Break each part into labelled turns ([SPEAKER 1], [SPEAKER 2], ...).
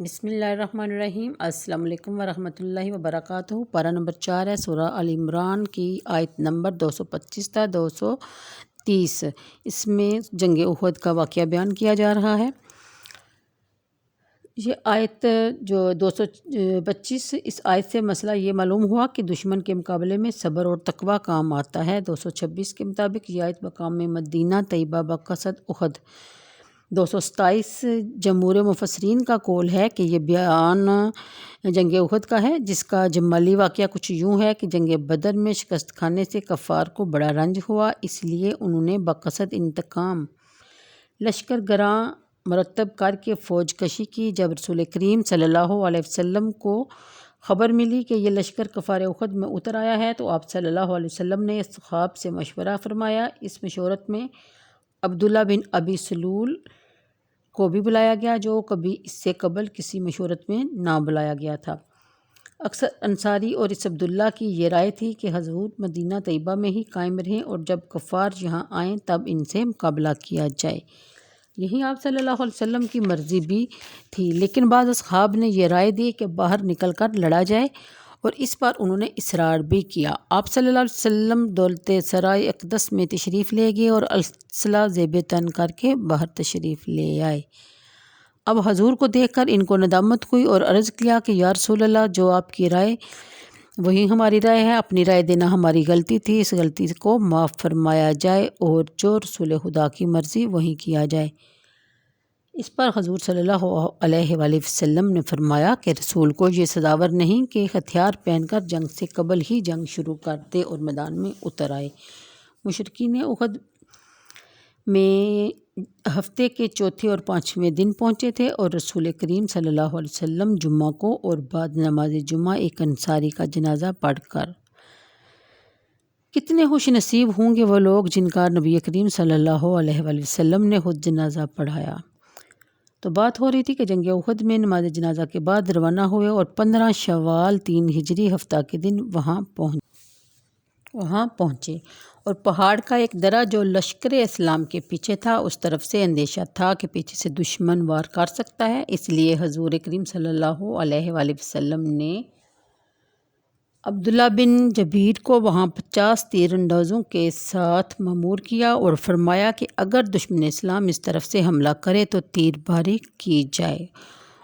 [SPEAKER 1] بسم اللہ الرحمن الرحیم۔ السلام علیکم ورحمۃ اللہ وبرکاتہ۔ پارہ نمبر 4 ہے سورہ آل عمران کی آیت نمبر 225 تا 230۔ اس میں جنگ احد کا واقعہ بیان کیا جا رہا ہے۔ یہ آیت جو 225، اس آیت سے مسئلہ یہ معلوم ہوا کہ دشمن کے مقابلے میں صبر اور تقوی کام آتا ہے۔ 226 کے مطابق یہ آیت مقام مدینہ طیبہ بقصد احد۔ 227 جمہور مفسرین کا قول ہے کہ یہ بیان جنگ احد کا ہے، جس کا جمالی واقعہ کچھ یوں ہے کہ جنگ بدر میں شکست کھانے سے کفار کو بڑا رنج ہوا، اس لیے انہوں نے بقصد انتقام لشکر گراں مرتب کر کے فوج کشی کی۔ جب رسول کریم صلی اللہ علیہ وسلم کو خبر ملی کہ یہ لشکر کفار احد میں اتر آیا ہے تو آپ صلی اللہ علیہ وسلم نے اصحاب سے مشورہ فرمایا۔ اس مشورت میں عبداللہ بن ابی سلول کو بھی بلایا گیا، جو کبھی اس سے قبل کسی مشورت میں نہ بلایا گیا تھا۔ اکثر انصاری اور اس عبداللہ کی یہ رائے تھی کہ حضور مدینہ طیبہ میں ہی قائم رہیں اور جب کفار یہاں آئیں تب ان سے مقابلہ کیا جائے۔ یہی آپ صلی اللہ علیہ وسلم کی مرضی بھی تھی، لیکن بعض اصحاب نے یہ رائے دی کہ باہر نکل کر لڑا جائے، اور اس پر انہوں نے اصرار بھی کیا۔ آپ صلی اللہ علیہ وسلم دولت سرائے اقدس میں تشریف لے گئے اور اسلحہ زیب تن کر کے باہر تشریف لے آئے۔ اب حضور کو دیکھ کر ان کو ندامت ہوئی اور عرض کیا کہ یا رسول اللہ، جو آپ کی رائے وہی ہماری رائے ہے، اپنی رائے دینا ہماری غلطی تھی، اس غلطی کو معاف فرمایا جائے اور جو رسول خدا کی مرضی وہی کیا جائے۔ اس پر حضور صلی اللہ علیہ وآلہ وسلم نے فرمایا کہ رسول کو یہ سزاور نہیں کہ ہتھیار پہن کر جنگ سے قبل ہی جنگ شروع کر دے اور میدان میں اتر آئے۔ مشرکین احد میں ہفتے کے چوتھے اور پانچویں دن پہنچے تھے، اور رسول کریم صلی اللہ علیہ وسلم جمعہ کو اور بعد نماز جمعہ ایک انصاری کا جنازہ پڑھ کر۔ کتنے خوش نصیب ہوں گے وہ لوگ جن کا نبی کریم صلی اللہ علیہ وآلہ وسلم نے خود جنازہ پڑھایا۔ تو بات ہو رہی تھی کہ جنگ احد میں نماز جنازہ کے بعد روانہ ہوئے اور 15 شوال 3 ہجری ہفتہ کے دن وہاں پہنچے، اور پہاڑ کا ایک درہ جو لشکر اسلام کے پیچھے تھا، اس طرف سے اندیشہ تھا کہ پیچھے سے دشمن وار کر سکتا ہے، اس لیے حضور کریم صلی اللہ علیہ وآلہ وسلم نے عبداللہ بن جبیر کو وہاں 50 تیر اندازوں کے ساتھ مامور کیا اور فرمایا کہ اگر دشمن اسلام اس طرف سے حملہ کرے تو تیر باری کی جائے،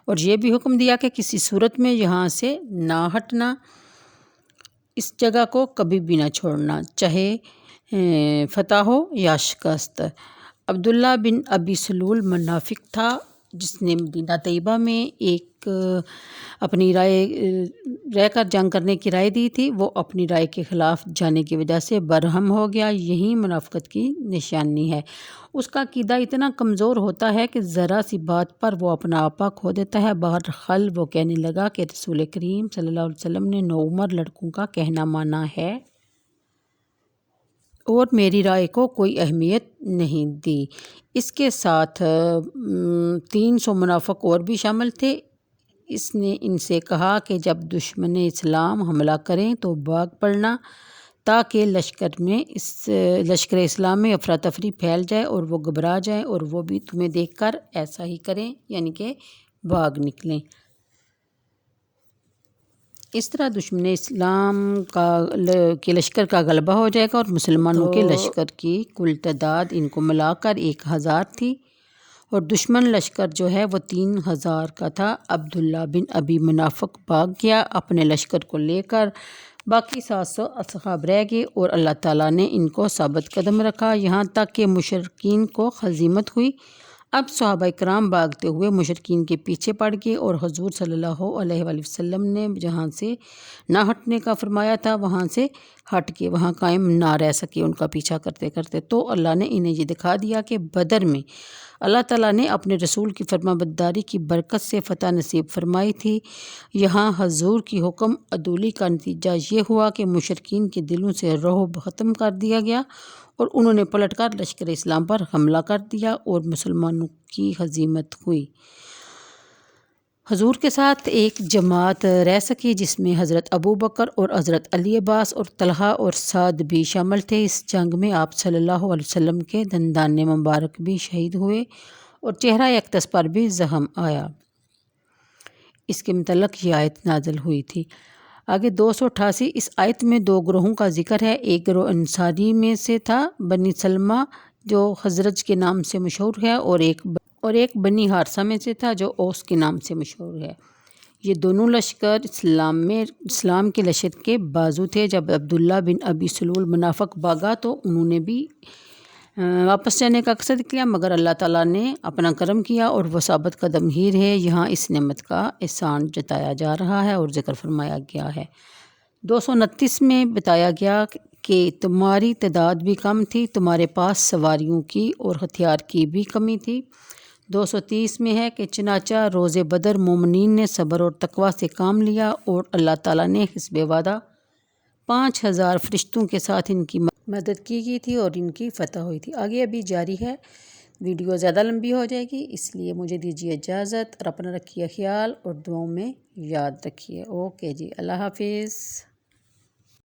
[SPEAKER 1] اور یہ بھی حکم دیا کہ کسی صورت میں یہاں سے نہ ہٹنا، اس جگہ کو کبھی بھی نہ چھوڑنا، چاہے فتح ہو یا شکست۔ عبداللہ بن ابی سلول منافق تھا، جس نے مدینہ طیبہ میں ایک اپنی رائے رہ کر جنگ کرنے کی رائے دی تھی، وہ اپنی رائے کے خلاف جانے کی وجہ سے برہم ہو گیا۔ یہی منافقت کی نشانی ہے۔ اس کا عقیدہ اتنا کمزور ہوتا ہے کہ ذرا سی بات پر وہ اپنا آپا کھو دیتا ہے۔ بہرحال وہ کہنے لگا کہ رسول کریم صلی اللہ علیہ وسلم نے نوعمر لڑکوں کا کہنا مانا ہے اور میری رائے کو کوئی اہمیت نہیں دی۔ اس کے ساتھ 300 منافق اور بھی شامل تھے۔ اس نے ان سے کہا کہ جب دشمن اسلام حملہ کریں تو بھاگ پڑنا، تاکہ لشکر اسلام میں افراتفری پھیل جائے اور وہ گھبرا جائیں اور وہ بھی تمہیں دیکھ کر ایسا ہی کریں، یعنی کہ بھاگ نکلیں۔ اس طرح دشمن اسلام کے لشکر کا غلبہ ہو جائے گا، اور مسلمانوں کے لشکر کی کل تعداد ان کو ملا کر 1000 تھی، اور دشمن لشکر جو ہے وہ 3000 کا تھا۔ عبداللہ بن ابی منافق بھاگ گیا اپنے لشکر کو لے کر، باقی 700 اصحاب رہ گئے، اور اللہ تعالیٰ نے ان کو ثابت قدم رکھا یہاں تک کہ مشرکین کو ہزیمت ہوئی۔ اب صحابہ کرام بھاگتے ہوئے مشرکین کے پیچھے پڑ گئے، اور حضور صلی اللہ علیہ وآلہ وسلم نے جہاں سے نہ ہٹنے کا فرمایا تھا وہاں سے ہٹ کے وہاں قائم نہ رہ سکے ان کا پیچھا کرتے کرتے۔ تو اللہ نے انہیں یہ دکھا دیا کہ بدر میں اللہ تعالیٰ نے اپنے رسول کی فرما برداری کی برکت سے فتح نصیب فرمائی تھی۔ یہاں حضور کی حکم عدولی کا نتیجہ یہ ہوا کہ مشرکین کے دلوں سے رعب ختم کر دیا گیا، اور انہوں نے پلٹ کر لشکر اسلام پر حملہ کر دیا اور مسلمانوں کی ہزیمت ہوئی۔ حضور کے ساتھ ایک جماعت رہ سکی، جس میں حضرت ابو بکر اور حضرت علی عباس اور طلحہ اور سعد بھی شامل تھے۔ اس جنگ میں آپ صلی اللہ علیہ وسلم کے دندان مبارک بھی شہید ہوئے اور چہرہ اقدس پر بھی زخم آیا۔ اس کے متعلق یہ آیت نازل ہوئی تھی۔ آگے 288 اس آیت میں 2 گروہوں کا ذکر ہے۔ ایک گروہ انصاری میں سے تھا بنی سلمہ جو خزرج کے نام سے مشہور ہے، اور ایک بنی حارثہ میں سے تھا جو اوس کے نام سے مشہور ہے۔ یہ دونوں لشکر اسلام کے لشکر کے بازو تھے۔ جب عبداللہ بن ابی سلول منافق بھاگا تو انہوں نے بھی واپس جانے کا قصد کیا، مگر اللہ تعالیٰ نے اپنا کرم کیا اور وہ ثابت قدم ہی رہے۔ یہاں اس نعمت کا احسان جتایا جا رہا ہے اور ذکر فرمایا گیا ہے۔ 229 میں بتایا گیا کہ تمہاری تعداد بھی کم تھی، تمہارے پاس سواریوں کی اور ہتھیار کی بھی کمی تھی۔ 230 میں ہے کہ چنانچہ روز بدر مومنین نے صبر اور تقوی سے کام لیا اور اللہ تعالیٰ نے حسب وعدہ 5000 فرشتوں کے ساتھ ان کی مدد کی گئی تھی اور ان کی فتح ہوئی تھی۔ آگے ابھی جاری ہے، ویڈیو زیادہ لمبی ہو جائے گی، اس لیے مجھے دیجیے اجازت اور اپنا رکھیے خیال اور دعاؤں میں یاد رکھیے۔ اوکے جی، اللہ حافظ۔